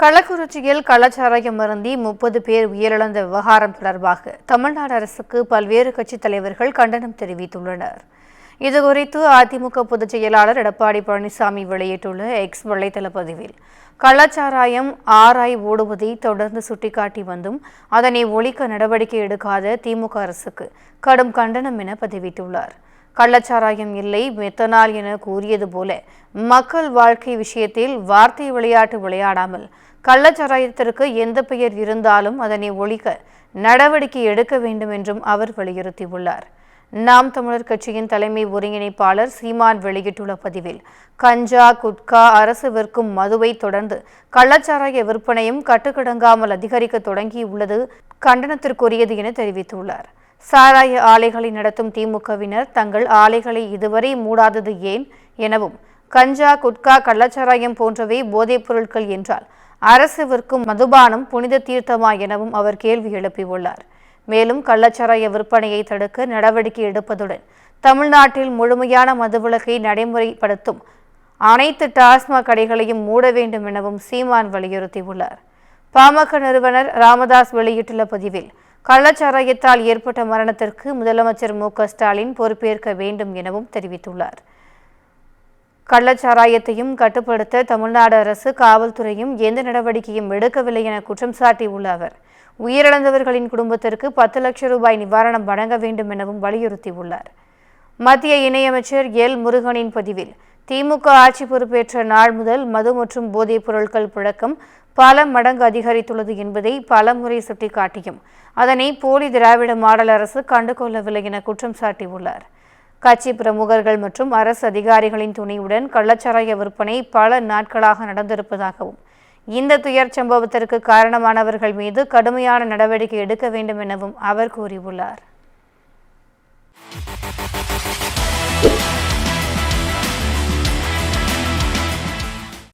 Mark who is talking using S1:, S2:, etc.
S1: கள்ளக்குறிச்சியில் கள்ளச்சாராயம் அருந்தி 30 பேர் உயிரிழந்த விவகாரம் தொடர்பாக தமிழ்நாடு அரசுக்கு பல்வேறு கட்சித் தலைவர்கள் கண்டனம் தெரிவித்துள்ளனர். இதுகுறித்து அதிமுக பொதுச் செயலாளர் எடப்பாடி பழனிசாமி வெளியிட்டுள்ள எக்ஸ் வலைதள பதிவில், கள்ளச்சாராயம் ஆராய் ஓடுவதை தொடர்ந்து சுட்டிக்காட்டி வந்தும் அதனை ஒழிக்க நடவடிக்கை எடுக்காத திமுக அரசுக்கு கடும் கண்டனம் என பதிவிட்டுள்ளார். கள்ளச்சாராயம் இல்லை, மெத்தனால் என கூறியது போல மக்கள் வாழ்க்கை விஷயத்தில் வார்த்தை விளையாட்டு விளையாடாமல் கள்ளச்சாராயத்திற்கு எந்த பெயர் இருந்தாலும் அதனை ஒழிக்க நடவடிக்கை எடுக்க வேண்டும் என்றும் அவர் வலியுறுத்தியுள்ளார். நாம் தமிழர் கட்சியின் தலைமை ஒருங்கிணைப்பாளர் சீமான் வெளியிட்டுள்ள பதிவில், கஞ்சா, குட்கா, அரசு விற்கும் மதுவை தொடர்ந்து கள்ளச்சாராய விற்பனையும் கட்டுக்கடங்காமல் அதிகரிக்க தொடங்கியுள்ளது கண்டனத்திற்குரியது என தெரிவித்துள்ளார். சாராய ஆலைகளை நடத்தும் திமுகவினர் தங்கள் ஆலைகளை இதுவரை மூடாதது ஏன் எனவும், கஞ்சா, குட்கா, கள்ளச்சாராயம் போன்றவை போதைப் பொருட்கள் என்றால் அரசு விற்கும் மதுபானம் புனித தீர்த்தமா எனவும் அவர் கேள்வி எழுப்பியுள்ளார். மேலும் கள்ளச்சாராய விற்பனையை தடுக்க நடவடிக்கை எடுப்பதுடன் தமிழ்நாட்டில் முழுமையான மதுவிலக்கை நடைமுறைப்படுத்தும் அனைத்து டாஸ்மாக் கடைகளையும் மூட வேண்டும் எனவும் சீமான் வலியுறுத்தியுள்ளார். பாமக நிறுவனர் ராமதாஸ் வெளியிட்டுள்ள பதிவில், கள்ளச்சாராயத்தால் ஏற்பட்ட மரணத்திற்கு முதலமைச்சர் மு.க.ஸ்டாலின் பொறுப்பேற்க வேண்டும் எனவும் தெரிவித்துள்ளார். கள்ளச்சாராயத்தையும் கட்டுப்படுத்த தமிழ்நாடு அரசு, காவல்துறையும் எந்த நடவடிக்கையும் எடுக்கவில்லை என குற்றம் சாட்டியுள்ள அவர், உயிரிழந்தவர்களின் குடும்பத்திற்கு 10 லட்சம் ரூபாய் நிவாரணம் வழங்க வேண்டும் எனவும் வலியுறுத்தியுள்ளார். மத்திய இணையமைச்சர் எல். முருகனின் பதிவில், திமுக ஆட்சி பொறுப்பேற்ற நாள் முதல் மது மற்றும் போதைப் பொருட்கள் புழக்கம் பல மடங்கு அதிகரித்துள்ளது என்பதை பலமுறை சுட்டிக்காட்டியும் அதனை போலி திராவிட மாடல் அரசு கண்டுகொள்ளவில்லை என குற்றம் சாட்டியுள்ளார். கட்சி பிரமுகர்கள் மற்றும் அரசு அதிகாரிகளின் துணையுடன் கள்ளச்சாராய விற்பனை பல நாட்களாக நடந்திருப்பதாகவும், இந்த துயர் சம்பவத்திற்கு காரணமானவர்கள் மீது கடுமையான நடவடிக்கை எடுக்க வேண்டும் எனவும் அவர் கூறியுள்ளார்.